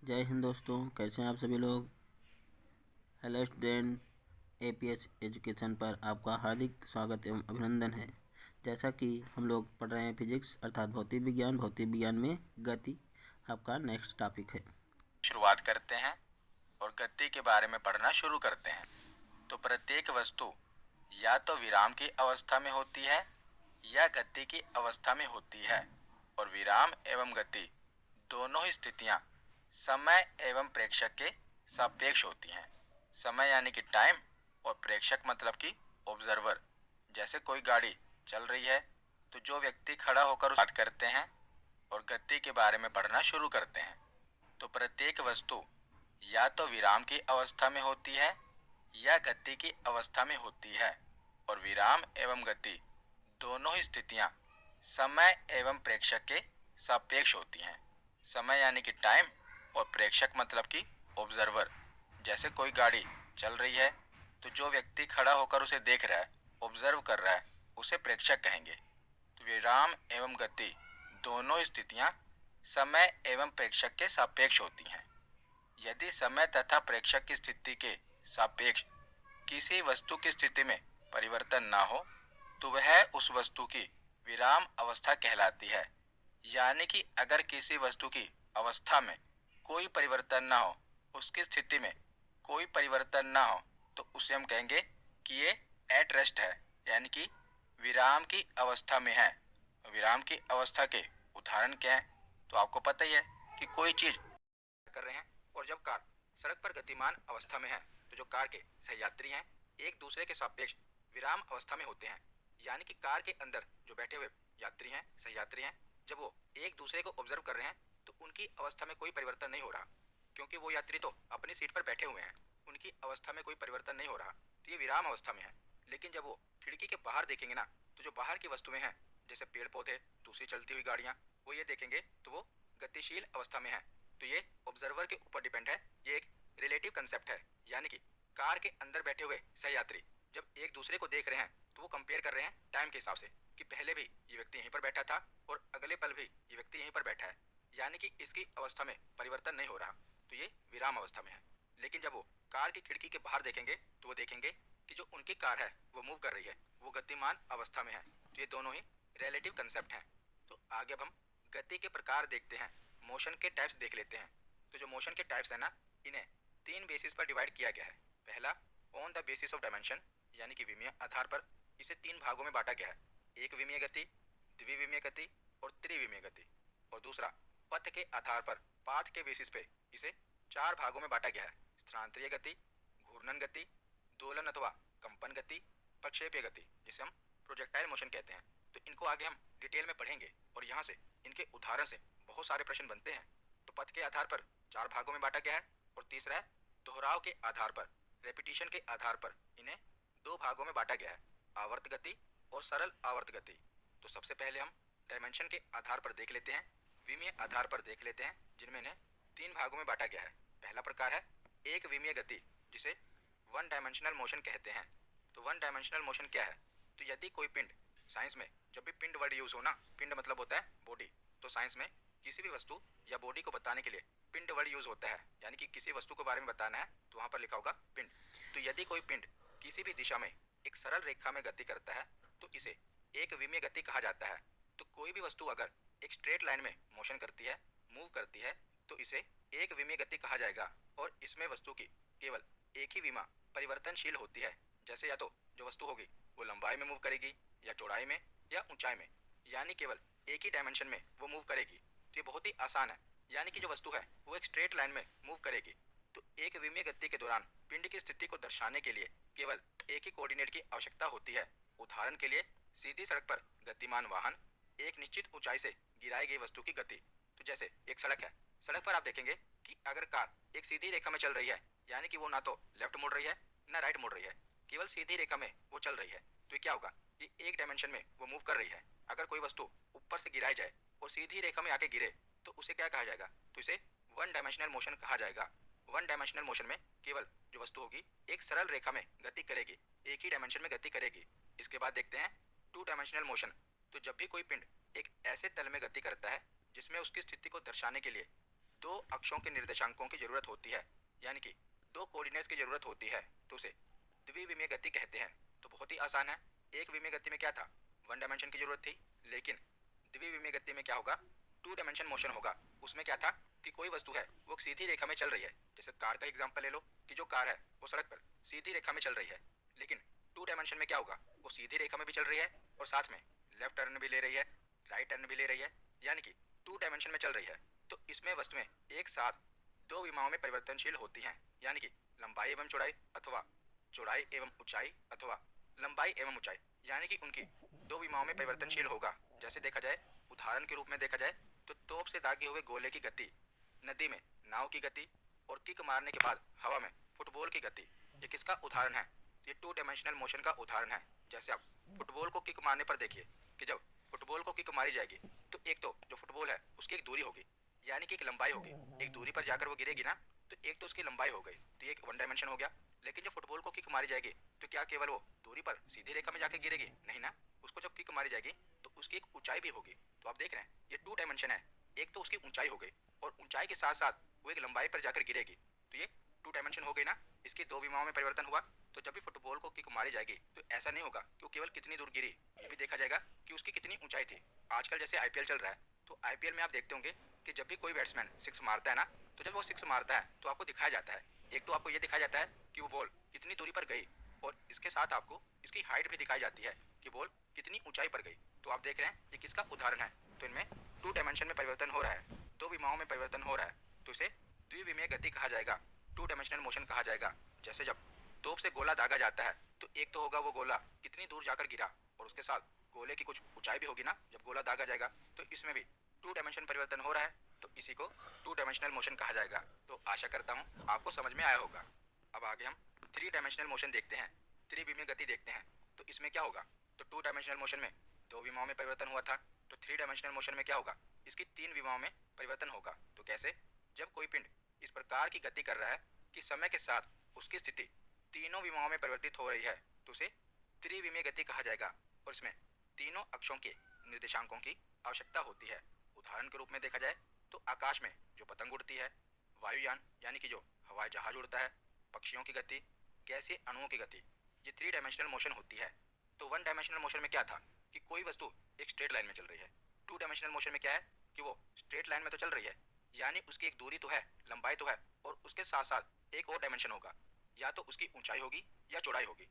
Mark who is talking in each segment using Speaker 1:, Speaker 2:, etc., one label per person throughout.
Speaker 1: जय हिंद दोस्तों, कैसे हैं आप सभी लोग। हेलो स्टूडेंट, एपीएच एजुकेशन पर आपका हार्दिक स्वागत एवं अभिनंदन है। जैसा कि हम लोग पढ़ रहे हैं फिजिक्स अर्थात भौतिक विज्ञान में गति आपका नेक्स्ट टॉपिक है।
Speaker 2: शुरुआत करते हैं और गति के बारे में पढ़ना शुरू करते हैं। तो प्रत्येक वस्तु या तो विराम की अवस्था में होती है या गति की अवस्था में होती है, और विराम एवं गति दोनों ही स्थितियां समय एवं प्रेक्षक के सापेक्ष होती हैं। समय यानी कि टाइम, और प्रेक्षक मतलब कि ऑब्जर्वर। जैसे कोई गाड़ी चल रही है तो जो व्यक्ति खड़ा होकर बात करते हैं, और गति के बारे में पढ़ना शुरू करते हैं। तो प्रत्येक वस्तु या तो विराम की अवस्था में होती है या गति की अवस्था में होती है, और विराम एवं गति दोनों ही स्थितियां समय एवं प्रेक्षक के सापेक्ष होती हैं। समय यानी कि टाइम, और प्रेक्षक मतलब कि ऑब्जर्वर। जैसे कोई गाड़ी चल रही है तो जो व्यक्ति खड़ा होकर उसे देख रहा है, ऑब्जर्व कर रहा है, उसे प्रेक्षक कहेंगे। तो विराम एवं गति दोनों स्थितियां समय एवं प्रेक्षक के सापेक्ष होती हैं। यदि समय तथा प्रेक्षक की स्थिति के सापेक्ष किसी वस्तु की स्थिति में परिवर्तन ना हो तो वह उस वस्तु की विराम अवस्था कहलाती है। यानी कि अगर किसी वस्तु की अवस्था में कोई परिवर्तन ना हो, उसकी स्थिति में कोई परिवर्तन ना हो, तो उसे हम कहेंगे कि ये एट रेस्ट है, यानी कि विराम की अवस्था में है। विराम की अवस्था के उदाहरण क्या है? तो आपको पता ही है कि कोई चीज कर रहे हैं और जब कार सड़क पर गतिमान अवस्था में है तो जो कार के सहयात्री हैं एक दूसरे के सापेक्ष विराम अवस्था में होते हैं। यानी कि कार के अंदर जो बैठे हुए यात्री हैं, सहयात्री हैं, जब वो एक दूसरे को ऑब्जर्व कर रहे हैं तो उनकी अवस्था में कोई परिवर्तन नहीं हो रहा, क्योंकि वो यात्री तो अपनी सीट पर बैठे हुए हैं, उनकी अवस्था में कोई परिवर्तन नहीं हो रहा, तो ये विराम अवस्था में है। लेकिन जब वो खिड़की के बाहर देखेंगे ना, तो जो बाहर की वस्तुएं हैं जैसे पेड़ पौधे, दूसरी चलती हुई गाड़ियां, वो ये देखेंगे तो वो गतिशील अवस्था में है। तो ये ऑब्जर्वर के ऊपर डिपेंड है। ये एक रिलेटिव कंसेप्ट है, यानी कि कार के अंदर बैठे हुए सहयात्री जब एक दूसरे को देख रहे हैं तो वो कंपेयर कर रहे हैं टाइम के हिसाब से कि पहले भी ये व्यक्ति यहीं पर बैठा था और अगले पल भी ये व्यक्ति यहीं पर बैठा है, यानी कि इसकी अवस्था में परिवर्तन नहीं हो रहा, तो ये विराम अवस्था में है। लेकिन जब वो कार की खिड़की के बाहर देखेंगे तो वो देखेंगे कि जो उनकी कार है वो मूव कर रही है, वो गतिमान अवस्था में है। तो ये दोनों ही रिलेटिव कंसेप्ट हैं। तो आगे अब हम गति के प्रकार देखते हैं, मोशन के टाइप्स देख लेते हैं। तो जो मोशन के टाइप्स है ना, इन्हें तीन बेसिस पर डिवाइड किया गया है। पहला, on the basis of dimension, यानी कि विमीय आधार पर इसे तीन भागों में बांटा गया है। एक विमीय गति, द्विविमीय गति और त्रिविमीय गति। और दूसरा, पथ के आधार पर, पाथ के बेसिस पे इसे चार भागों में बांटा गया है। स्थानांतरीय गति, घूर्णन गति, दोलन अथवा कंपन गति, प्रक्षेपीय गति, जिसे हम प्रोजेक्टाइल मोशन कहते हैं। तो इनको आगे हम डिटेल में पढ़ेंगे और यहाँ से इनके उदाहरण से बहुत सारे प्रश्न बनते हैं। तो पथ के आधार पर चार भागों में बांटा गया है, और तीसरा है दोहराव के आधार पर, रेपिटेशन के आधार पर इन्हें दो भागों में बांटा गया है, आवर्त गति और सरल आवर्त गति। तो सबसे पहले हम डायमेंशन के आधार पर देख लेते हैं, विमीय आधार पर देख लेते हैं, जिनमें इन्हें तीन भागों में बांटा गया है। पहला प्रकार है एक विमीय गति, जिसे वन डायमेंशनल मोशन कहते हैं। तो वन डायमेंशनल मोशन क्या है? तो यदि कोई पिंड, साइंस में जब भी पिंड वर्ड यूज हो ना, पिंड मतलब होता है बॉडी, तो साइंस में किसी भी वस्तु या बॉडी को बताने के लिए पिंड वर्ड यूज होता है, यानी कि किसी वस्तु के बारे में बताना है तो वहां पर लिखा होगा पिंड। तो यदि कोई पिंड किसी भी दिशा में एक सरल रेखा में गति करता है तो इसे एक विमीय गति कहा जाता है। तो कोई भी वस्तु अगर एक स्ट्रेट लाइन में मोशन करती है, मूव करती है, तो इसे एक विमीय गति कहा जाएगा। और इसमें वस्तु की केवल एक ही विमा परिवर्तनशील होती है। जैसे या तो जो वस्तु होगी वो लंबाई में मूव करेगी, या चौड़ाई में, या ऊंचाई में, यानी केवल एक ही डायमेंशन में वो मूव करेगी। तो ये बहुत ही आसान है, यानी कि जो वस्तु है वो एक स्ट्रेट लाइन में मूव करेगी। तो एक विमीय गति के दौरान पिंड की स्थिति को दर्शाने के लिए केवल एक ही कोऑर्डिनेट की आवश्यकता होती है। उदाहरण के लिए सीधी सड़क पर गतिमान वाहन, एक निश्चित ऊंचाई से गिराई गई वस्तु की गति। तो जैसे एक सड़क है, सड़क पर आप देखेंगे कि अगर कार एक सीधी रेखा में चल रही है, यानी कि वो ना तो लेफ्ट मुड़ रही है ना राइट मुड़ रही है, केवल सीधी रेखा में वो चल रही है, तो ये क्या होगा? ये एक डायमेंशन में वो मूव कर रही है। अगर कोई वस्तु ऊपर से गिराई जाए और सीधी रेखा में आके गिरे तो उसे क्या कहा जाएगा? तो इसे वन डायमेंशनल मोशन कहा जाएगा। वन डायमेंशनल मोशन में केवल जो वस्तु होगी एक सरल रेखा में गति करेगी, एक ही डायमेंशन में गति करेगी। इसके बाद देखते हैं टू डायमेंशनल मोशन। तो जब भी कोई पिंड एक ऐसे तल में गति करता है जिसमें उसकी स्थिति को दर्शाने के लिए दो अक्षों के निर्देशांकों की जरूरत होती है, यानी कि दो कोऑर्डिनेट्स की जरूरत होती है, तो उसे द्विविमीय गति कहते हैं। तो बहुत ही आसान है। एक विमीय गति में क्या था, वन डायमेंशन की जरूरत थी, लेकिन द्विविमीय गति में क्या होगा, टू डायमेंशन मोशन होगा। उसमें क्या था कि कोई वस्तु है वो सीधी रेखा में चल रही है। जैसे कार का एग्जांपल ले लो कि जो कार है वो सड़क पर सीधी रेखा में चल रही है, लेकिन टू डायमेंशन में क्या होगा, वो सीधी रेखा में भी चल रही है और साथ में लेफ्ट टर्न भी ले रही है, राइट टर्न भी ले रही है, यानी कि टू डायमेंशन में चल रही है। तो इसमें वस्तुएं एक साथ दो विमाओं में परिवर्तनशील होती हैं, यानी कि लंबाई एवं चौड़ाई अथवा चौड़ाई एवं ऊंचाई अथवा लंबाई एवं ऊंचाई, यानी कि उनकी दो विमाओं में परिवर्तनशील होगा। जैसे देखा जाए, उदाहरण के रूप में देखा जाए तो तोप से दागे हुए गोले की गति, नदी में नाव की गति और किक मारने के बाद हवा में फुटबॉल की गति, ये किसका उदाहरण है, ये टू डायमेंशनल मोशन का उदाहरण है। जैसे आप फुटबॉल को किक मारने पर देखिए कि जब फुटबॉल को किक मारी जाएगी तो एक तो जो फुटबॉल है उसकी एक दूरी होगी, यानी कि एक लंबाई होगी, एक दूरी पर जाकर वो गिरेगी ना, तो एक तो उसकी लंबाई हो गई, तो ये एक वन डायमेंशन हो गया। लेकिन जब फुटबॉल को किक मारी जाएगी तो क्या केवल वो दूरी पर सीधी रेखा में जाकर गिरेगी, नहीं ना, उसको जब किक मारी जाएगी तो उसकी एक ऊंचाई भी होगी। तो आप देख रहे हैं ये टू डायमेंशन है, एक तो उसकी ऊंचाई हो गई और ऊंचाई के साथ साथ वो एक लंबाई पर जाकर गिरेगी, तो ये टू डायमेंशन हो गई ना। इसकी दो विमाओं में परिवर्तन हुआ। तो जब भी फुटबॉल को किक मारी जाएगी तो ऐसा नहीं होगा कि वो केवल कितनी दूर गिरी, ये भी देखा जाएगा कि उसकी कितनी ऊंचाई थी। आजकल जैसे आईपीएल चल रहा है, तो आईपीएल में आप देखते होंगे कि जब भी कोई बैट्समैन सिक्स मारता है ना, तो जब वो सिक्स मारता है तो आपको दिखाया जाता है, एक तो आपको ये दिखाया जाता है कि वो बॉल कितनी दूरी पर गई और इसके साथ आपको इसकी हाइट भी दिखाई जाती है कि बॉल कितनी ऊंचाई पर गई। तो आप देख रहे हैं ये किसका उदाहरण है, तो इनमें टू डायमेंशन में परिवर्तन हो रहा है, दो विमाओं में परिवर्तन हो रहा है, तो इसे द्विविमीय गति कहा जाएगा, टू डायमेंशनल मोशन कहा जाएगा। जैसे जब तोप से गोला दागा जाता है तो एक तो होगा वो गोला कितनी दूर जाकर गिरा और उसके साथ गोले की कुछ ऊंचाई भी होगी ना जब गोला दागा जाएगा, तो इसमें भी टू डायमेंशन परिवर्तन हो रहा है, तो इसी को टू डायमेंशनल मोशन कहा जाएगा। तो आशा करता हूँ आपको समझ में आया होगा। अब आगे हम थ्री डायमेंशनल मोशन देखते हैं, त्रिविमीय गति देखते हैं। तो इसमें क्या होगा, तो टू डायमेंशनल मोशन में दो विमाओं में परिवर्तन हुआ था, तो थ्री डायमेंशनल मोशन में क्या होगा, इसकी तीन विमाओं में परिवर्तन होगा। तो कैसे, जब कोई पिंड इस प्रकार की गति कर रहा है कि समय के साथ उसकी स्थिति तीनों विमाओं में परिवर्तित हो रही है, तो उसे त्रिविमीय गति कहा जाएगा और इसमें तीनों अक्षों के निर्देशांकों की आवश्यकता होती है। उदाहरण के रूप में देखा जाए तो आकाश में जो पतंग उड़ती है, वायुयान यानी कि जो हवाई जहाज उड़ता है, पक्षियों की गति, गैसीय अणुओं की गति, ये थ्री डायमेंशनल मोशन होती है। तो वन डायमेंशनल मोशन में क्या था कि कोई वस्तु एक स्ट्रेट लाइन में चल रही है। टू डायमेंशनल मोशन में क्या है कि वो स्ट्रेट लाइन में तो चल रही है, यानी उसकी एक दूरी तो है, लंबाई तो है, और उसके साथ साथ एक और डायमेंशन होगा, या तो उसकी ऊंचाई होगी या चौड़ाई होगी।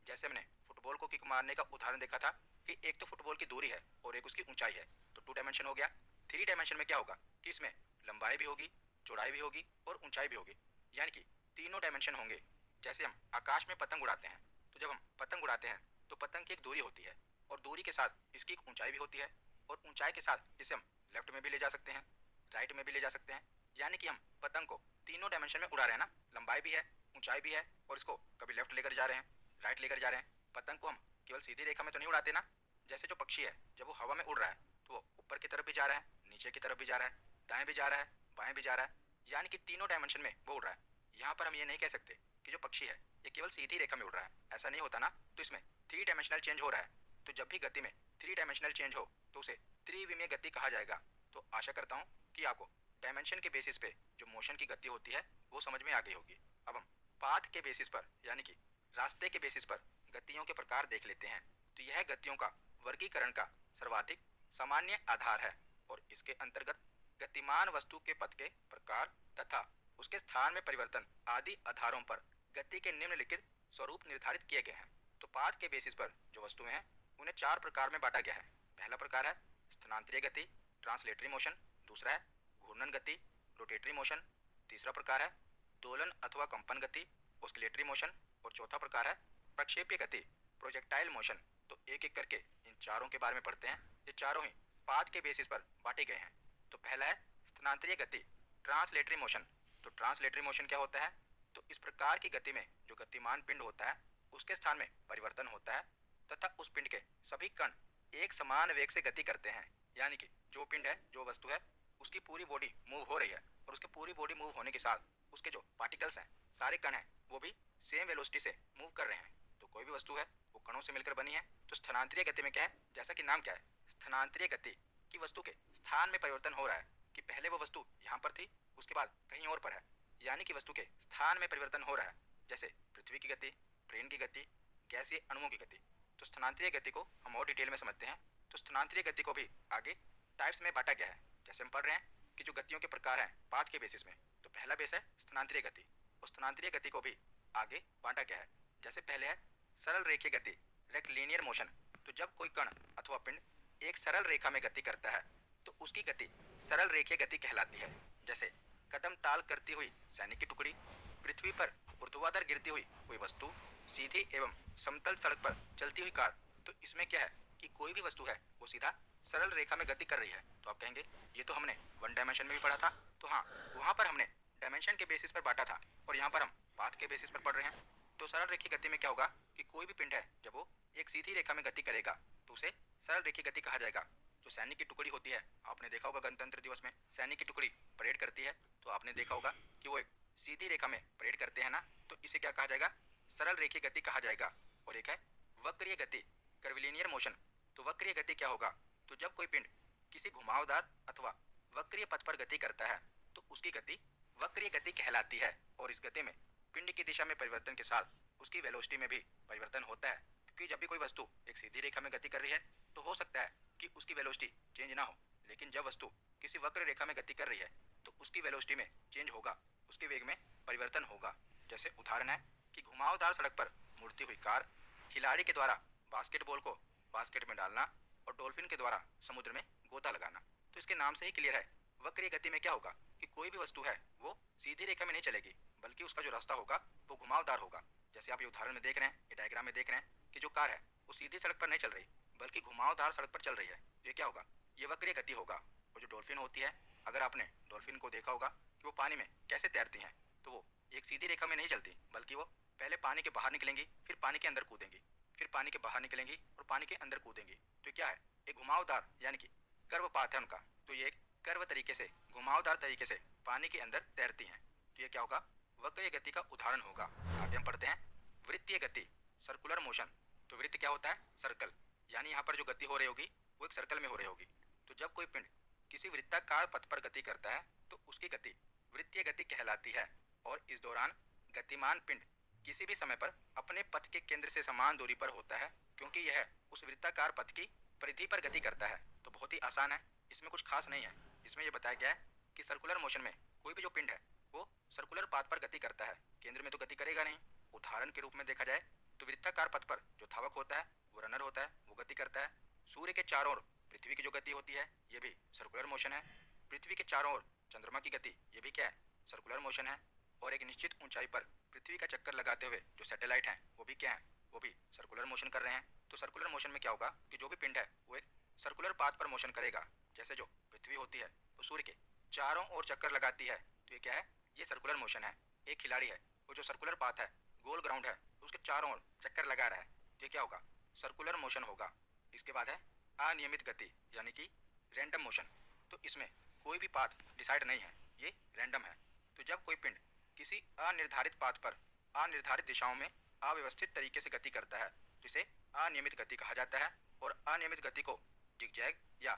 Speaker 2: जैसे हमने फुटबॉल को किक मारने का उदाहरण देखा था कि एक तो फुटबॉल की दूरी है और एक उसकी ऊंचाई है, तो टू डायमेंशन हो गया। थ्री डायमेंशन में क्या होगा कि इसमें लंबाई भी होगी, चौड़ाई भी होगी और ऊंचाई भी होगी, यानी कि तीनों डायमेंशन होंगे। जैसे हम आकाश में पतंग उड़ाते हैं, तो जब हम पतंग उड़ाते हैं तो पतंग की एक दूरी होती है और दूरी के साथ इसकी एक ऊंचाई भी होती है, और ऊंचाई के साथ इसे हम लेफ्ट में भी ले जा सकते हैं, राइट में भी ले जा सकते हैं, यानी कि हम पतंग को तीनों डायमेंशन में उड़ा रहे हैं ना, लंबाई भी है, ऊंचाई भी है, और इसको कभी लेफ्ट लेकर जा रहे हैं, राइट लेकर जा रहे हैं। पतंग को हम केवल सीधी रेखा में तो नहीं उड़ाते ना, जैसे जो पक्षी है जब वो हवा में उड़ रहा है तो वो ऊपर की तरफ भी जा रहा है, नीचे की तरफ भी जा रहा है, दाएं भी जा रहा है, बाएं भी जा रहा है, यानी कि तीनों डायमेंशन में वो उड़ रहा है। यहाँ पर हम ये नहीं कह सकते कि जो पक्षी है ये केवल सीधी रेखा में उड़ रहा है, ऐसा नहीं होता ना। तो इसमें थ्री डायमेंशनल चेंज हो रहा है, तो जब भी गति में थ्री डायमेंशनल चेंज हो तो उसे त्रिविमीय गति कहा जाएगा। तो आशा करता हूँ कि आपको डायमेंशन के बेसिस पे जो मोशन की गति होती है वो समझ में आ गई होगी। अब हम पाथ के बेसिस पर यानी कि रास्ते के बेसिस पर गतियों के प्रकार देख लेते हैं। तो यह गतियों का वर्गीकरण का सर्वाधिक सामान्य आधार है और इसके अंतर्गत गतिमान वस्तु के पथ के प्रकार तथा उसके स्थान में परिवर्तन आदि आधारों पर गति के निम्नलिखित स्वरूप निर्धारित किए गए हैं। तो पाथ के बेसिस पर जो वस्तुएं हैं उन्हें चार प्रकार में बांटा गया है। पहला प्रकार है स्थानांतरीय गति, ट्रांसलेटरी मोशन। दूसरा है घूर्णन गति, रोटेटरी मोशन। तीसरा प्रकार है दोलन अथवा कंपन गति, ऑस्किलेटरी मोशन। और चौथा प्रकार है प्रक्षेपीय गति, प्रोजेक्टाइल मोशन। तो एक एक करके इन चारों के बारे में पढ़ते हैं। ये चारों ही पाथ के बेसिस पर बांटे गए हैं। तो पहला है स्थानांतरीय गति, ट्रांसलेटरी मोशन। तो ट्रांसलेटरी मोशन क्या होता है, तो इस प्रकार की गति में जो गतिमान पिंड होता है उसके स्थान में परिवर्तन होता है तथा उस पिंड के सभी कण एक समान वेग से गति करते हैं, यानी कि जो पिंड है, जो वस्तु है, उसकी पूरी बॉडी मूव हो रही है और उसकी पूरी बॉडी मूव होने के साथ उसके जो पार्टिकल्स हैं, सारे कण हैं, वो भी सेम वेलोसिटी से मूव कर रहे हैं। तो कोई भी वस्तु है वो कणों से मिलकर बनी है। तो स्थानांतरीय गति में क्या है, जैसा कि नाम क्या है, स्थानांतरीय गति की वस्तु के स्थान में परिवर्तन हो रहा है कि पहले वो वस्तु यहाँ पर थी उसके बाद कहीं और पर है, यानी कि वस्तु के स्थान में परिवर्तन हो रहा है, जैसे पृथ्वी की गति, ट्रेन की गति, गैसीय अणुओं की गति। तो स्थानांतरीय गति को हम और डिटेल में समझते हैं। तो स्थानांतरीय गति को भी आगे टाइप्स में बांटा गया है। जैसे हम पढ़ रहे हैं कि जो गतियों के प्रकार हैं पाथ के बेसिस में, तो पहला बेस है स्थानांतरीय गति। और स्थानांतरीय गति को भी आगे बांटा गया है। जैसे पहले है सरल रेखीय गति, रेक्टिलिनियर मोशन। तो जब कोई कण अथवा पिंड एक सरल रेखा में गति करता है तो उसकी गति सरल रेखीय गति कहलाती है। जैसे कदम ताल करती हुई सैनिक की टुकड़ी, पृथ्वी पर ऊर्ध्वाधर गिरती हुई कोई वस्तु, सीधी एवं समतल सड़क पर चलती हुई कार। तो इसमें क्या है कि कोई भी वस्तु है वो सीधा सरल रेखा में गति कर रही है। तो आप कहेंगे ये तो हमने वन डायमेंशन में भी पढ़ा था। तो हाँ, वहाँ पर हमने डायमेंशन के बेसिस पर बांटा था और यहाँ पर हम पाथ के बेसिस पर पढ़ रहे हैं। तो सरल रेखीय गति में क्या होगा कि कोई भी पिंड है जब वो एक सीधी रेखा में गति करेगा तो उसे सरल रेखीय गति कहा जाएगा। जो सैनिक की टुकड़ी होती है, आपने देखा होगा गणतंत्र दिवस में सैनिक की टुकड़ी परेड करती है, तो आपने देखा होगा कि वो एक सीधी रेखा में परेड करते हैं ना, तो इसे क्या कहा जाएगा, सरल रेखीय गति कहा जाएगा। और एक है वक्रीय गति, कर्विलिनियर मोशन। तो वक्रीय गति क्या होगा, तो जब कोई पिंड किसी घुमावदार अथवा वक्रीय पथ पर गति करता है तो उसकी गति वक्रीय गति कहलाती है। और इस गति में पिंड की दिशा में परिवर्तन के साथ उसकी वेलोसिटी में भी परिवर्तन होता है, क्योंकि जब भी कोई वस्तु एक सीधी रेखा में गति कर रही है तो हो सकता है कि उसकी वेलोसिटी चेंज ना हो, लेकिन जब वस्तु किसी वक्र रेखा में गति कर रही है तो उसकी वेलोसिटी में चेंज होगा, उसके वेग में परिवर्तन होगा। जैसे उदाहरण है कि घुमावदार सड़क पर मुड़ती हुई कार, खिलाड़ी के द्वारा बास्केटबॉल को बास्केट में डालना और डॉल्फिन के द्वारा समुद्र में गोता लगाना। तो इसके नाम से ही क्लियर है, वक्रीय गति में क्या होगा कि कोई भी वस्तु है वो सीधी रेखा में नहीं चलेगी, बल्कि उसका जो रास्ता होगा वो घुमावदार होगा। जैसे आप ये उदाहरण में देख रहे हैं, ये डायग्राम में देख रहे हैं कि जो कार है वो सीधी सड़क पर नहीं चल रही बल्कि घुमावदार सड़क पर चल रही है। ये क्या होगा, ये वक्रीय गति होगा। और जो डॉल्फिन होती है, अगर आपने डॉल्फिन को देखा होगा कि वो पानी में कैसे तैरती हैं, तो वो एक सीधी रेखा में नहीं चलती, बल्कि वो पहले पानी के बाहर निकलेंगी, फिर पानी के अंदर कूदेंगी, फिर पानी के बाहर निकलेंगी और पानी के अंदर कूदेंगी। तो क्या है, एक घुमावदार यानी कि कर्व पाथ है उनका। तो ये एक कर्व तरीके से, घुमावदार तरीके से पानी के अंदर तैरती हैं। तो ये क्या होगा, वक्रीय गति का उदाहरण होगा। आगे हम पढ़ते हैं वृत्तीय गति, सर्कुलर मोशन। तो वृत्त क्या होता है, सर्कल, यानी यहाँ पर जो गति हो रही होगी वो एक सर्कल में हो रही होगी। तो जब कोई पिंड किसी वृत्ताकार पथ पर गति करता है तो उसकी गति वृत्तीय गति कहलाती है। और इस दौरान गतिमान पिंड किसी भी समय पर अपने पथ के केंद्र से समान दूरी पर होता है, क्योंकि यह उस वृत्ताकार पथ की परिधि पर गति करता है। तो बहुत ही आसान है, इसमें कुछ खास नहीं है। इसमें यह बताया गया है कि सर्कुलर मोशन में कोई भी जो पिंड है वो सर्कुलर पाथ पर गति करता है, केंद्र में तो गति करेगा नहीं। उदाहरण के रूप में देखा जाए तो वृत्ताकार पथ पर जो धावक होता है वो रनर होता है, वो गति करता है। सूर्य के चारों ओर पृथ्वी की जो गति होती है ये भी सर्कुलर मोशन है। पृथ्वी के चारों ओर चंद्रमा की गति, ये भी क्या है, सर्कुलर मोशन है। और एक निश्चित ऊंचाई पर पृथ्वी का चक्कर लगाते हुए जो सैटेलाइट हैं वो भी क्या है, वो भी सर्कुलर मोशन कर रहे हैं। तो सर्कुलर मोशन में क्या होगा कि जो भी पिंड है वो एक सर्कुलर पाथ पर मोशन करेगा। जैसे जो पृथ्वी होती है वो सूर्य के चारों ओर चक्कर लगाती है, तो ये क्या है, ये सर्कुलर मोशन है। एक खिलाड़ी है वो जो सर्कुलर पाथ है, गोल ग्राउंड है, उसके चारों ओर चक्कर लगा रहा है, तो ये क्या होगा, सर्कुलर मोशन होगा। इसके बाद है अनियमित गति यानी कि रैंडम मोशन। तो इसमें कोई भी पाथ डिसाइड नहीं है, ये रैंडम है। तो जब कोई पिंड किसी अनिर्धारित पाथ पर अनिर्धारित दिशाओं में अव्यवस्थित तरीके से गति करता है तो इसे अनियमित गति कहा जाता है। और अनियमित गति को जिगजैग या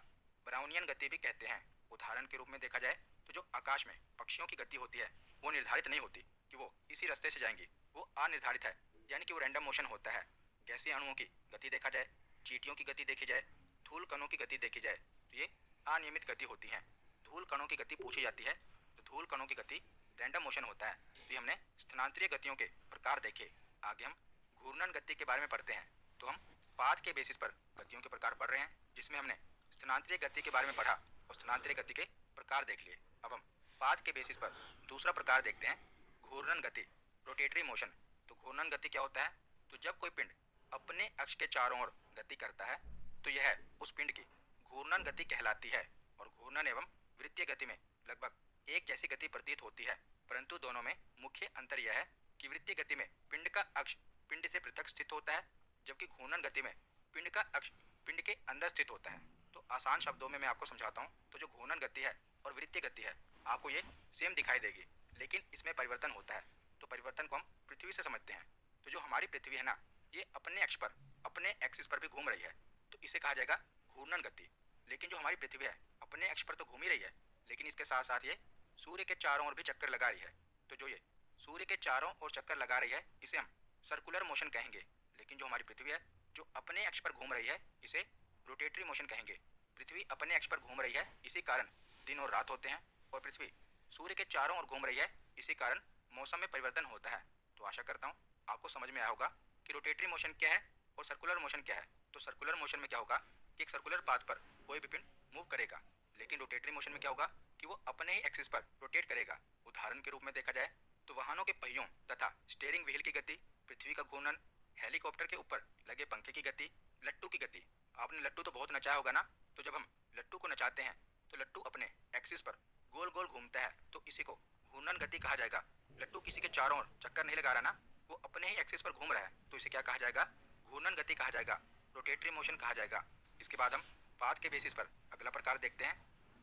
Speaker 2: ब्राउनियन गति भी कहते हैं। उदाहरण के रूप में देखा जाए तो जो आकाश में पक्षियों की गति होती है वो निर्धारित नहीं होती कि वो इसी रास्ते से जाएंगी, वो अनिर्धारित है, यानी कि वो रैंडम मोशन होता है। गैसीय अणुओं की गति देखा जाए, चींटियों की गति देखी जाए, धूल कणों की गति देखी जाए, तो ये अनियमित गति होती है। धूल कणों की गति पूछी जाती है तो धूल कणों की गति रैंडम मोशन होता है। तो ये हमने स्थानांतरीय गतियों के प्रकार देखे। आगे हम घूर्णन गति के बारे में पढ़ते हैं। तो हम पाथ के बेसिस पर गतियों के प्रकार पढ़ रहे हैं, जिसमें हमने स्थानांतरीय गति के बारे में पढ़ा और स्थानांतरीय गति के प्रकार देख लिए। अब हम पाथ के बेसिस पर दूसरा प्रकार देखते हैं, घूर्णन गति, रोटेटरी मोशन। तो घूर्णन गति क्या होता है, तो जब कोई पिंड अपने अक्ष के चारों ओर गति करता है तो यह उस पिंड की घूर्णन गति कहलाती है। और घूर्णन एवं वृत्तीय गति में लगभग एक जैसी गति प्रतीत होती है, परंतु दोनों में मुख्य अंतर यह है कि वृत्तीय गति में पिंड का अक्ष पिंड से पृथक स्थित होता है, जबकि घूर्णन गति में पिंड का अक्ष पिंड के अंदर स्थित होता है। तो आसान शब्दों में मैं आपको समझाता हूँ। तो जो घूर्णन गति है और वृत्तीय गति है आपको ये सेम दिखाई देगी, लेकिन इसमें परिवर्तन होता है। तो परिवर्तन को हम पृथ्वी से समझते हैं। तो जो हमारी पृथ्वी है ना, ये अपने अक्ष पर, अपने एक्सिस पर भी घूम रही है, तो इसे कहा जाएगा घूर्णन गति। लेकिन जो हमारी पृथ्वी है अपने अक्ष पर तो घूम ही रही है, लेकिन इसके साथ साथ ये सूर्य के चारों ओर भी चक्कर लगा रही है। तो जो ये सूर्य के चारों ओर चक्कर लगा रही है इसे हम सर्कुलर मोशन कहेंगे। लेकिन जो हमारी पृथ्वी है जो अपने अक्ष पर घूम रही है इसे रोटेटरी मोशन कहेंगे। पृथ्वी अपने अक्ष पर घूम रही है, इसी कारण दिन और रात होते हैं, और पृथ्वी सूर्य के चारों ओर घूम रही है, इसी कारण मौसम में परिवर्तन होता है। तो आशा करता हूँ आपको समझ में आया होगा कि रोटेटरी मोशन क्या है और सर्कुलर मोशन क्या है। तो सर्कुलर मोशन में क्या होगा कि एक सर्कुलर पाथ पर कोई भी पिंड मूव करेगा, लेकिन रोटेटरी मोशन में क्या होगा कि वो अपने ही एक्सिस पर रोटेट करेगा। उदाहरण के रूप में देखा जाए तो वाहनों के पहियों तथा स्टीयरिंग व्हील की गति, पृथ्वी का घूर्णन, हेलीकॉप्टर के ऊपर लगे पंखे की गति, लट्टू की गति। आपने लट्टू तो बहुत नचाया होगा ना, तो जब हम लट्टू को नचाते हैं तो लट्टू अपने एक्सिस पर गोल गोल घूमता है, तो इसी को घूर्णन गति कहा जाएगा। लट्टू किसी के चारों ओर चक्कर नहीं लगा रहा ना, वो अपने ही एक्सिस पर घूम रहा है, तो इसे क्या कहा जाएगा, घूर्णन गति कहा जाएगा, रोटेटरी मोशन कहा जाएगा। इसके बाद हम पाथ के बेसिस पर अगला प्रकार देखते हैं,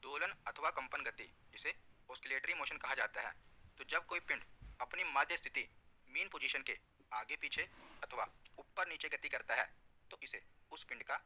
Speaker 2: दोलन अथवा कंपन गति, जिसे ऑस्किलेटरी मोशन कहा जाता है। तो जब कोई पिंड अपनी माध्य स्थिति मीन पोजीशन के आगे पीछे अथवा ऊपर नीचे गति करता है तो इसे उस पिंड का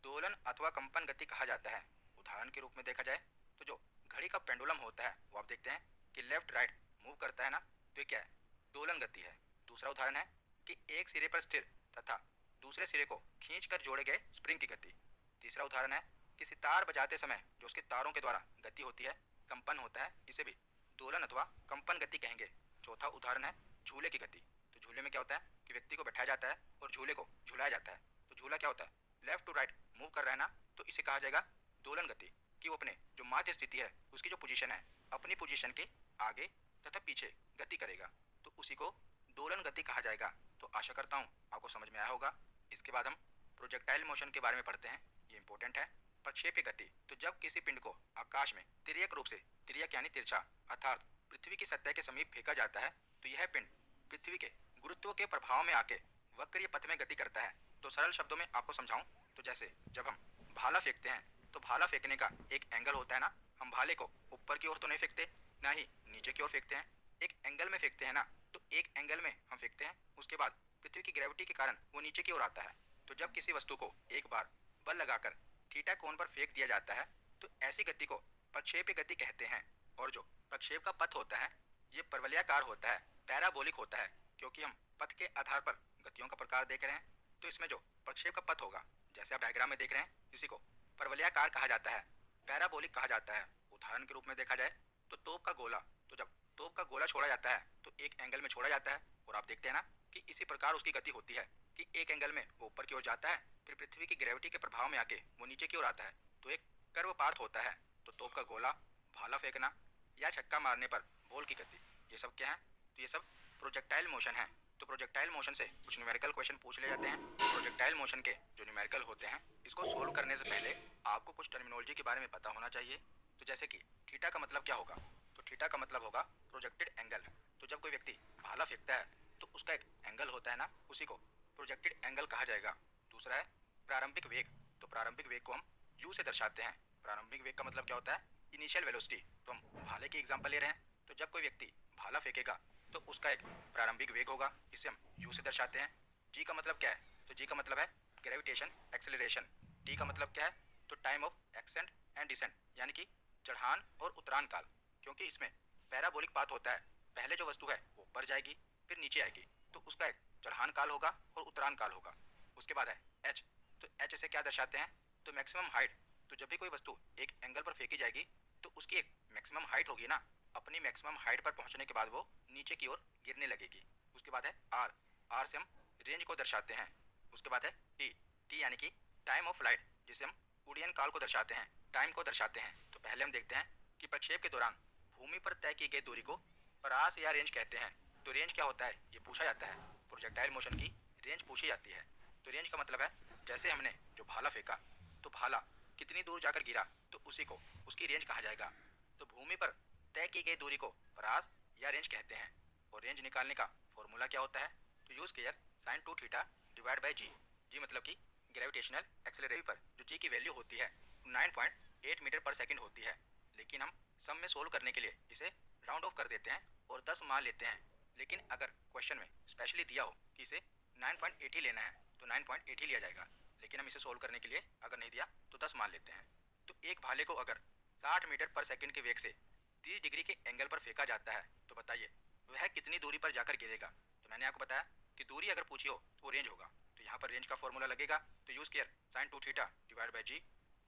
Speaker 2: दोलन अथवा कंपन गति कहा जाता है। उदाहरण के रूप में देखा जाए तो जो घड़ी का पेंडुलम होता है वो आप देखते हैं कि लेफ्ट राइट मूव करता है ना, तो ये क्या है, दोलन गति है। दूसरा उदाहरण है कि एक सिरे पर स्थिर तथा दूसरे सिरे को खींच कर जोड़े गए स्प्रिंग की गति। तीसरा उदाहरण है कि सितार बजाते समय जो उसके तारों के द्वारा गति होती है, कंपन होता है, इसे भी दोलन अथवा कंपन गति कहेंगे। चौथा उदाहरण है झूले की गति। तो झूले में क्या होता है कि व्यक्ति को बैठाया जाता है और झूले को झुलाया जाता है। तो झूला क्या होता है, लेफ्ट टू राइट मूव कर रहा है ना, तो इसे कहा जाएगा दोलन गति, कि वो अपने जो माध्य स्थिति है उसकी जो पोजीशन है अपनी पोजीशन के आगे तथा पीछे गति करेगा, तो उसी को दोलन गति कहा जाएगा। तो आशा करता हूँ आपको समझ में आया होगा। इसके बाद हम प्रोजेक्टाइल मोशन के बारे में पढ़ते हैं, ये इंपॉर्टेंट है। प्रक्षेप्य गति, तो जब किसी पिंड को आकाश में तिर्यक रूप से, तिर्यक यानी तिरछा, अर्थात पृथ्वी की सतह के समीप फेंका जाता है, तो यह पिंड पृथ्वी के गुरुत्व के प्रभाव में आके वक्रीय पथ में गति करता है। तो सरल शब्दों में आपको समझाऊं तो जैसे जब हम भाला फेंकते हैं तो भाला फेंकने का एक एंगल होता है ना, हम भाले को ऊपर की ओर तो नहीं फेंकते, ना ही नीचे की ओर फेंकते हैं, एक एंगल में फेंकते हैं ना, तो एक एंगल में हम फेंकते हैं, उसके बाद पृथ्वी की ग्रेविटी के कारण वो नीचे की ओर आता है। तो जब किसी वस्तु को एक बार बल लगाकर थीटा कोण पर फेंक दिया जाता है तो ऐसी गति को प्रक्षेप्य गति कहते हैं। और जो प्रक्षेप का पथ होता है ये परवलयाकार होता है, पैराबोलिक होता है, क्योंकि हम पथ के आधार पर गतियों का प्रकार देख रहे हैं। तो इसमें जो प्रक्षेप का पथ होगा, जैसे आप डायग्राम में देख रहे हैं, इसी को परवलयाकार कहा जाता है, पैराबोलिक कहा जाता है। उदाहरण के रूप में देखा जाए तो तोप का गोला, तो जब तोप का गोला छोड़ा जाता है तो एक एंगल में छोड़ा जाता है, और आप देखते हैं ना कि इसी प्रकार उसकी गति होती है कि एक एंगल में वो ऊपर की ओर जाता है, फिर पृथ्वी की ग्रेविटी के प्रभाव में आके वो नीचे की ओर आता है, तो एक कर्व पाथ होता है। तो तोप का गोला, भाला फेंकना या छक्का मारने पर बॉल की गति, ये सब क्या है, तो ये सब प्रोजेक्टाइल मोशन है। तो प्रोजेक्टाइल मोशन से कुछ न्यूमेरिकल क्वेश्चन पूछ ले जाते हैं। प्रोजेक्टाइल मोशन के जो न्यूमेरिकल होते हैं इसको सोल्व करने से पहले आपको कुछ टर्मिनोलॉजी के बारे में पता होना चाहिए। तो जैसे कि थीटा का मतलब क्या होगा, तो थीटा का मतलब होगा प्रोजेक्टेड एंगल। तो जब कोई व्यक्ति भाला फेंकता है तो उसका एक एंगल होता है ना, उसी को प्रोजेक्टेड एंगल कहा जाएगा। दूसरा है प्रारंभिक वेग। तो प्रारंभिक वेग को हम u से दर्शाते हैं। प्रारंभिक वेग का मतलब क्या होता है, इनिशियल वेलोसिटी। तो हम भाले की एग्जांपल ले रहे हैं, तो जब कोई व्यक्ति भाला फेंकेगा तो उसका एक प्रारंभिक वेग होगा, इसे हम u से दर्शाते हैं। g का मतलब क्या है, तो g का मतलब है ग्रेविटेशन एक्सेलरेशन। t का मतलब क्या है, तो time of ascent and descent, यानी कि चढ़ान और उतरान काल, क्योंकि इसमें पैराबोलिक पाथ होता है। पहले जो वस्तु है वो ऊपर जाएगी फिर नीचे आएगी, तो उसका एक चढ़ान काल होगा और उतरान काल होगा। उसके बाद है h। तो h से क्या दर्शाते हैं, तो मैक्सिमम हाइट। तो जब भी कोई वस्तु एक एंगल पर फेंकी जाएगी तो उसकी एक मैक्सिमम हाइट होगी ना, अपनी मैक्सिमम हाइट पर पहुंचने के बाद वो नीचे की ओर गिरने लगेगी। उसके बाद है r। r से हम रेंज को दर्शाते हैं। उसके बाद है t। t यानी कि टाइम ऑफ फ्लाइट, जिसे हम उड़ियन काल को दर्शाते हैं, टाइम को दर्शाते हैं। तो पहले हम देखते हैं कि प्रक्षेप के दौरान भूमि पर तय की गई दूरी को परास या रेंज कहते हैं। तो रेंज क्या होता है ये पूछा जाता है, प्रोजेक्टाइल मोशन की रेंज पूछी जाती है। तो रेंज का मतलब है जैसे हमने जो भाला फेंका तो भाला कितनी दूर जाकर गिरा, तो उसी को उसकी रेंज कहा जाएगा। तो भूमि पर तय की गई दूरी को परास या रेंज कहते हैं। और रेंज निकालने का फॉर्मूला क्या होता है, तो u square sine 2 theta divide by g. G मतलब कि ग्रेविटेशनल एक्सेलरेशन पर जो जी की वैल्यू होती है 9.8 मीटर पर सेकंड होती है, लेकिन हम सम में सोल्व करने के लिए इसे राउंड ऑफ कर देते हैं और 10 मान लेते हैं। लेकिन अगर क्वेश्चन में स्पेशली दिया हो कि इसे 9.8 ही लेना है तो 9.8 ही लिया जाएगा, लेकिन हम इसे सोल्व करने के लिए अगर नहीं दिया तो 10 मान लेते हैं। तो एक भाले को अगर 60 मीटर पर सेकंड के वेग से 30 डिग्री के एंगल पर फेंका जाता है तो बताइए वह कितनी दूरी पर जाकर गिरेगा। तो मैंने आपको बताया कि दूरी अगर पूछी हो तो वो रेंज होगा। तो यहाँ पर रेंज का फॉर्मूला लगेगा, तो u square sine 2 theta divide by g.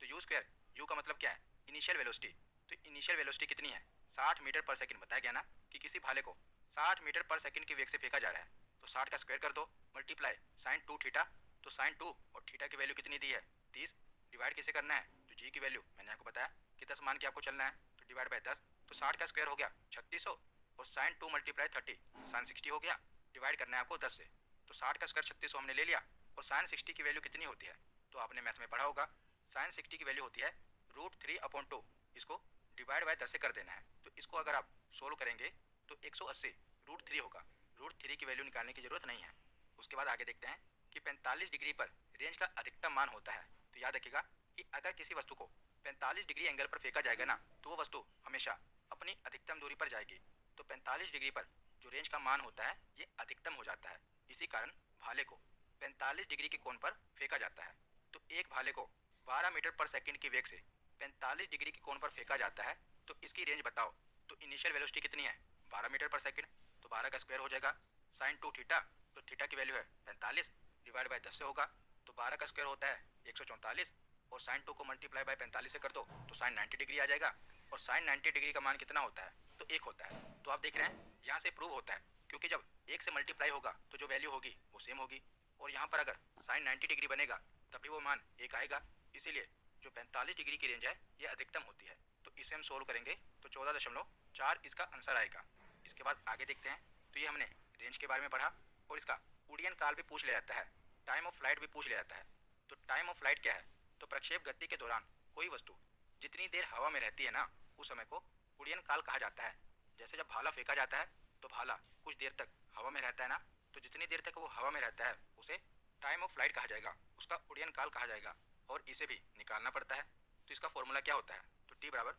Speaker 2: तो यू स्क्वायर, यू का मतलब क्या है, इनिशियल वेलोसिटी। तो इनिशियल वेलोसिटी कितनी है, 60 मीटर पर सेकंड। बताया गया ना कि किसी भाले को 60 मीटर पर सेकंड की वेग से फेंका जा रहा है, तो 60 का स्क्वायर कर दो मल्टीप्लाई साइन 2 थीटा। तो साइन 2 और थीटा की वैल्यू कितनी दी है, 30। डिवाइड किसे करना है, तो जी की वैल्यू मैंने आपको बताया कि 10 मान के आपको चलना है, तो डिवाइड बाई 10। तो 60 का स्क्वायर हो गया 3600 और साइन 2 मल्टीप्लाई 30 साइन 60 हो गया। डिवाइड करना है आपको 10 से, तो 60 का स्क्वायर 3600 हमने ले लिया। और साइन 60 की वैल्यू कितनी होती है, तो आपने मैथ में पढ़ा होगा, साइन 60 की वैल्यू होती है √3/2। इसको डिवाइड बाय 10 से कर देना है। तो इसको अगर आप सोल्व करेंगे तो 180 √3 होगा। √3 की वैल्यू निकालने की जरूरत नहीं है। उसके बाद आगे देखते हैं कि 45 डिग्री पर रेंज का अधिकतम मान होता है। तो याद रखिएगा कि अगर किसी वस्तु को 45 डिग्री एंगल पर फेंका जाएगा ना, तो वो वस्तु हमेशा अपनी अधिकतम दूरी पर जाएगी। तो 45 डिग्री पर जो रेंज का मान होता है ये अधिकतम हो जाता है। इसी कारण भाले को 45 डिग्री के कोण पर फेंका जाता है। तो एक भाले को 12 मीटर पर सेकंड की वेग से 45 डिग्री के कोण पर फेंका जाता है, तो इसकी रेंज बताओ। तो इनिशियल वेलोसिटी कितनी है, 12 मीटर पर सेकंड। तो 12 का स्क्वायर हो जाएगा साइन 2 थीटा। तो थीटा की वैल्यू है 45 डिवाइड बाय 10 से होगा। तो 12 का स्क्वायर होता है 144 और साइन 2 को मल्टीप्लाई बाय 45 से कर दो तो साइन 90 डिग्री आ जाएगा। और साइन 90 डिग्री का मान कितना होता है, तो 1 होता है। तो आप देख रहे हैं यहाँ से प्रूव होता है, क्योंकि जब 1 से मल्टीप्लाई होगा तो जो वैल्यू होगी वो सेम होगी। और यहाँ पर अगर साइन 90 डिग्री बनेगा तभी वो मान 1 आएगा। इसीलिए जो 45 डिग्री की रेंज है ये अधिकतम होती है। तो इसे हम सोल्व करेंगे तो 14.4 इसका आंसर आएगा। इसके बाद आगे देखते हैं। तो ये हमने रेंज के बारे में पढ़ा और इसका उड़ियन काल भी पूछ लिया जाता है, टाइम ऑफ फ्लाइट भी पूछ लिया जाता है। तो टाइम ऑफ फ्लाइट क्या है, तो प्रक्षेप गति के दौरान कोई वस्तु जितनी देर हवा में रहती है ना, उस समय को उड़ियन काल कहा जाता है। जैसे जब भाला फेंका जाता है तो भाला कुछ देर तक हवा में रहता है ना, तो जितनी देर तक वो हवा में रहता है उसे टाइम ऑफ फ्लाइट कहा जाएगा, उसका उड़ियन काल कहा जाएगा। और इसे भी निकालना पड़ता है। तो इसका फॉर्मूला क्या होता है, तो टी बराबर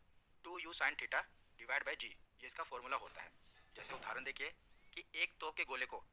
Speaker 2: 2u sine theta divide by g, ये इसका फॉर्मूला होता है। जैसे उदाहरण देखिए कि एक तोप के गोले को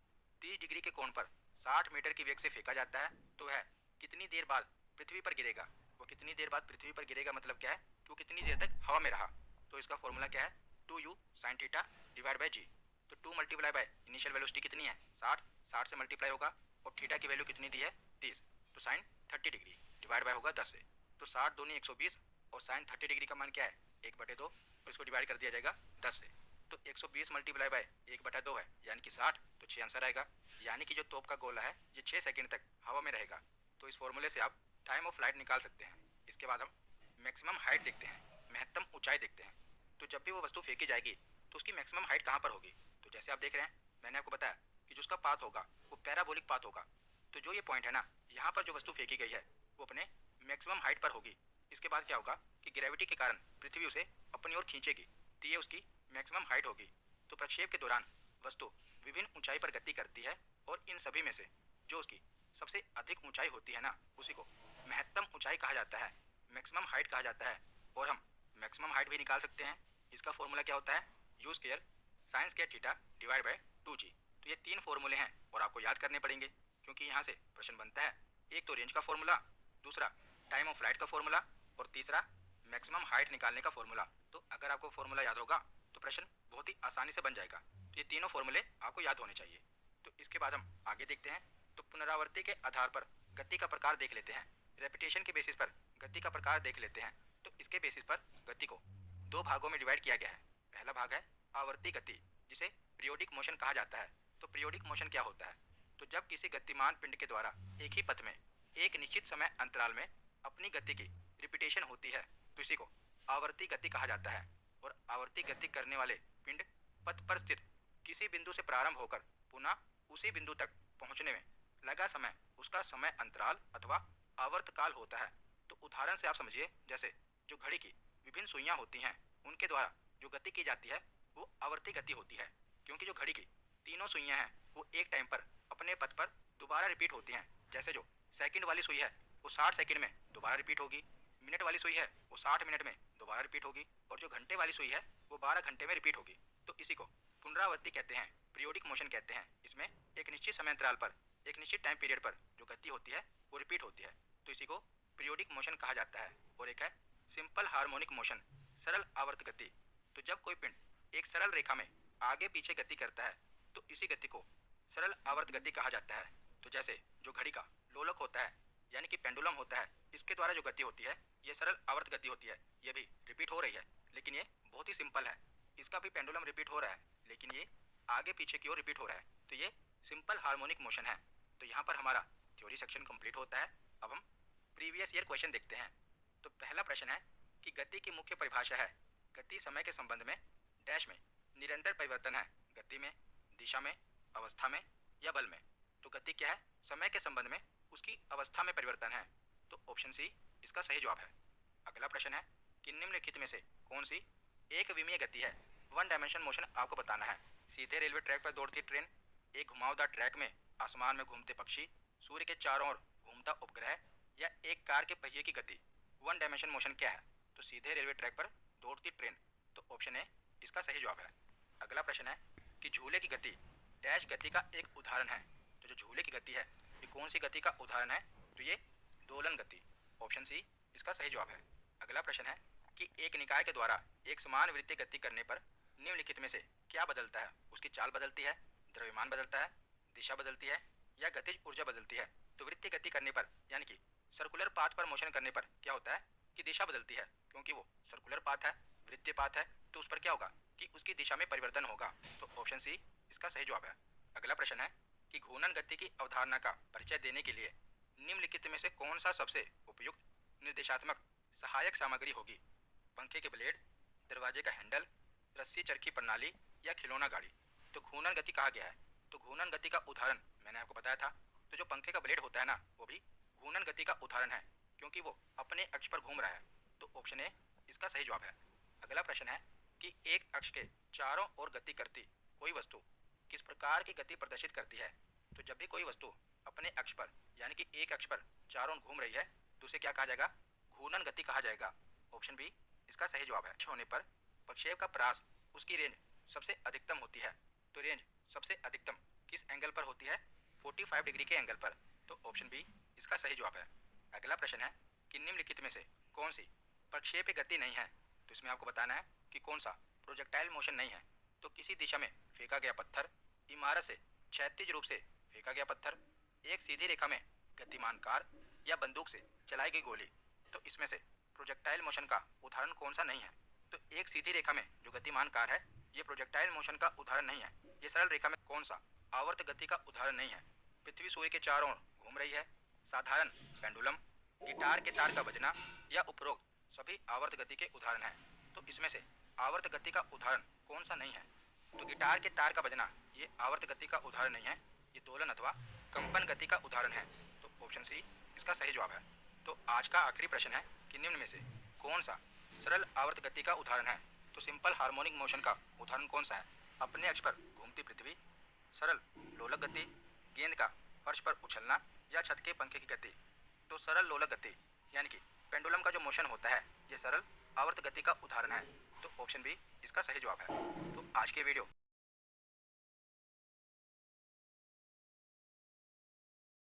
Speaker 2: 30 डिग्री के कोण पर 60 मीटर की वेग से फेंका जाता है, तो वह कितनी देर बाद पृथ्वी पर गिरेगा। वो कितनी देर बाद पृथ्वी पर गिरेगा मतलब क्या है कि वो कितनी देर तक हवा में रहा। तो इसका फॉर्मूला क्या है, 2u sine theta divide by g. तो 2 मल्टीप्लाई बाय इनिशियल वेलोसिटी कितनी है 60, 60 से मल्टीप्लाई होगा और थीटा की वैल्यू कितनी दी है 30। तो साइन 30 डिग्री डिवाइड बाय होगा 10 से। तो 60 दूनी 120 और साइन 30 डिग्री का मान क्या है 1/2 और इसको डिवाइड कर दिया जाएगा 10 से। तो 120 मल्टीप्लाई बाय 1/2 है यानी कि 60, तो 6 आंसर आएगा। यानी कि जो तोप का गोला है ये 6 सेकंड तक हवा में रहेगा। तो इस फॉर्मूले से आप टाइम ऑफ फ्लाइट निकाल सकते हैं। इसके बाद हम मैक्सिमम हाइट देखते हैं, महत्तम ऊंचाई देखते हैं। तो जब भी वो वस्तु फेंकी जाएगी तो उसकी मैक्सिमम हाइट कहाँ पर होगी, तो जैसे आप देख रहे हैं मैंने आपको बताया कि जो उसका पाथ होगा वो पैराबोलिक पाथ होगा। तो जो ये पॉइंट है ना, यहाँ पर जो वस्तु फेंकी गई है वो अपने मैक्सिमम हाइट पर होगी। इसके बाद क्या होगा कि ग्रेविटी के कारण पृथ्वी उसे अपनी ओर खींचेगी, तो ये उसकी मैक्सिमम हाइट होगी। तो प्रक्षेप के दौरान वस्तु विभिन्न ऊंचाई पर गति करती है और इन सभी में से जो उसकी सबसे अधिक ऊंचाई होती है ना, उसी को महत्तम ऊंचाई कहा जाता है, मैक्सिमम हाइट कहा जाता है। और हम मैक्सिमम हाइट भी निकाल सकते हैं। इसका फॉर्मूला क्या होता है, you square sine square theta divide by 2g। तो ये 3 फॉर्मूले हैं और आपको याद करने पड़ेंगे, क्योंकि यहाँ से प्रश्न बनता है। एक तो रेंज का फॉर्मूला, दूसरा टाइम ऑफ फ्लाइट का फॉर्मूला और तीसरा मैक्सिमम हाइट निकालने का फॉर्मूला। तो अगर आपको फॉर्मूला याद होगा तो प्रश्न बहुत ही आसानी से बन जाएगा। तो ये तीनों फॉर्मूले आपको याद होने चाहिए। तो इसके बाद हम आगे देखते हैं। तो पुनरावृत्ति के आधार पर गति का प्रकार देख लेते हैं, रेपिटेशन के बेसिस पर गति का प्रकार देख लेते हैं। तो इसके बेसिस पर गति को 2 भागों में डिवाइड किया गया है। पहला भाग है आवर्ती गति, जिसे पीरियोडिक मोशन कहा जाता है। तो पीरियोडिक मोशन क्या होता है, तो जब किसी गतिमान पिंड के द्वारा एक ही पथ में एक निश्चित समय अंतराल में अपनी गति की रिपीटेशन होती है, तो इसी को आवर्ती गति कहा जाता है। और आवर्ती गति करने वाले पिंड पथ पर स्थित किसी बिंदु से प्रारंभ होकर पुनः उसी बिंदु तक पहुंचने में लगा समय उसका समय अंतराल अथवा आवर्त काल होता है। तो उदाहरण से आप समझिए, जैसे जो घड़ी की विभिन्न सुइयां होती हैं उनके द्वारा जो गति की जाती है वो आवर्ती गति होती है, क्योंकि जो घड़ी की तीनों सुइयां हैं वो एक टाइम पर अपने पथ पर दोबारा रिपीट होती हैं। जैसे जो सेकंड वाली सुई है वो 60 सेकंड में दोबारा रिपीट होगी, मिनट वाली सुई है वो 60 मिनट में दोबारा रिपीट होगी, और जो घंटे वाली सुई है वो 12 घंटे में रिपीट होगी। तो इसी को पुनरावृत्ति कहते हैं, पीरियोडिक मोशन कहते हैं। इसमें एक निश्चित समय अंतराल पर एक निश्चित टाइम पीरियड पर जो गति होती है वो रिपीट होती है, तो इसी को पीरियोडिक मोशन कहा जाता है। और एक है सिंपल हार्मोनिक मोशन, सरल आवर्त गति। तो जब कोई पिंड एक सरल रेखा में आगे पीछे गति करता है तो इसी गति को सरल आवर्त गति कहा जाता है। तो जैसे जो घड़ी का लोलक होता है यानी कि पेंडुलम होता है, इसके द्वारा जो गति होती है ये सरल आवर्त गति होती है। ये भी रिपीट हो रही है लेकिन ये बहुत ही सिंपल है। इसका भी पेंडुलम रिपीट हो रहा है लेकिन ये आगे पीछे की ओर रिपीट हो रहा है, तो ये सिंपल हार्मोनिक मोशन है। तो यहाँ पर हमारा थ्योरी सेक्शन कंप्लीट होता है। अब हम प्रीवियस ईयर क्वेश्चन देखते हैं। तो पहला प्रश्न है कि गति की मुख्य परिभाषा है गति समय के संबंध में डैश में निरंतर परिवर्तन है, गति में, दिशा में, अवस्था में या बल में। तो गति क्या है? समय के संबंध में उसकी अवस्था में परिवर्तन है। तो ऑप्शन सी इसका सही जवाब है। अगला प्रश्न है कि निम्नलिखित में से कौन सी एक विमीय गति है? वन डायमेंशन मोशन आपको बताना है। सीधे रेलवे ट्रैक पर दौड़ती ट्रेन, एक घुमावदार ट्रैक में आसमान में घूमते पक्षी, सूर्य के चारों ओर घूमता उपग्रह या एक कार के पहिए की गति। वन डायमेंशन मोशन क्या है? तो सीधे रेलवे ट्रैक पर दौड़ती ट्रेन। तो ऑप्शन ए इसका सही जवाब है। अगला प्रश्न है कि झूले की गति डैश गति का एक उदाहरण है। तो जो झूले की गति है ये कौन सी गति का उदाहरण है? तो ये दोलन गति। ऑप्शन सी इसका सही जवाब है। अगला प्रश्न है कि एक निकाय के द्वारा एक समान वृत्तीय गति करने पर निम्नलिखित में से क्या बदलता है? उसकी चाल बदलती है, द्रव्यमान बदलता है, दिशा बदलती है या गतिज ऊर्जा बदलती है। तो वृत्तीय गति करने पर यानी कि सर्कुलर पाथ पर मोशन करने पर क्या होता है कि दिशा बदलती है, क्योंकि वो सर्कुलर पाथ है, वृत्तीय पाथ है, तो उस पर क्या होगा कि उसकी दिशा में परिवर्तन होगा। तो ऑप्शन सी इसका सही जवाब है। अगला प्रश्न है कि घूर्णन गति की अवधारणा का परिचय देने के लिए निम्नलिखित में से कौन सा सबसे उपयुक्त निर्देशात्मक सहायक सामग्री होगी? पंखे के ब्लेड, दरवाजे का हैंडल, रस्सी चरखी प्रणाली या खिलौना गाड़ी। तो घूर्णन गति कहा गया है, तो घूर्णन गति का उदाहरण मैंने आपको बताया था। तो जो पंखे का ब्लेड होता है ना, वो भी घूर्णन गति का उदाहरण है क्योंकि वो अपने अक्ष पर घूम रहा है। तो ऑप्शन ए इसका सही जवाब है। अगला प्रश्न है कि एक अक्ष के चारों ओर गति करती कोई वस्तु किस प्रकार की गति प्रदर्शित करती है? तो जब भी कोई वस्तु अपने अक्ष पर यानी कि एक अक्ष पर चारों ओर घूम रही है तो उसे क्या कहा जाएगा? घूर्णन गति कहा जाएगा। ऑप्शन बी इसका सही जवाब है। होने पर प्रक्षेप का परास उसकी रेंज सबसे अधिकतम होती है। तो रेंज सबसे अधिकतम किस एंगल पर होती है? 45 डिग्री के एंगल पर। तो ऑप्शन बी इसका सही जवाब है। अगला प्रश्न है कि निम्नलिखित में से कौन सी प्रक्षेप्य गति नहीं है? तो इसमें आपको बताना है कि कौन सा प्रोजेक्टाइल मोशन नहीं है। तो किसी दिशा में फेंका गया पत्थर, इमारत से क्षैतिज रूप से फेंका गया पत्थर, एक सीधी रेखा में गतिमान कार या बंदूक से चलाई गई गोली। तो इसमें से प्रोजेक्टाइल मोशन का उदाहरण कौन सा नहीं है? तो एक सीधी रेखा में जो गतिमान कार है ये प्रोजेक्टाइल मोशन का उदाहरण नहीं है। ये सरल रेखा में कौन सा आवर्त गति का उदाहरण नहीं है? पृथ्वी सूर्य के चारों ओर घूम रही है, साधारण पेंडुलम, गिटार के तार का बजना या उपरोक्त सभी आवर्त गति के उदाहरण हैं। तो इसमें से आवर्त गति का उदाहरण कौन सा नहीं है? तो गिटार के तार का बजना ये आवर्त गति का उदाहरण नहीं है, ये दोलन अथवा कंपन गति का उदाहरण है। तो ऑप्शन सी इसका सही जवाब है। तो आज का आखिरी प्रश्न है कि निम्न में से कौन सा सरल आवर्त गति का उदाहरण है? तो सिंपल हार्मोनिक मोशन का उदाहरण कौन सा है? अपने अक्ष पर घूमती पृथ्वी, सरल लोलक गति, गेंद का फर्श पर उछलना या छत के पंखे की गति। तो सरल लोलक गति यानी कि पेंडुलम का जो मोशन होता है ये सरल आवर्त गति का उदाहरण है। तो ऑप्शन बी इसका सही जवाब है। तो आज के वीडियो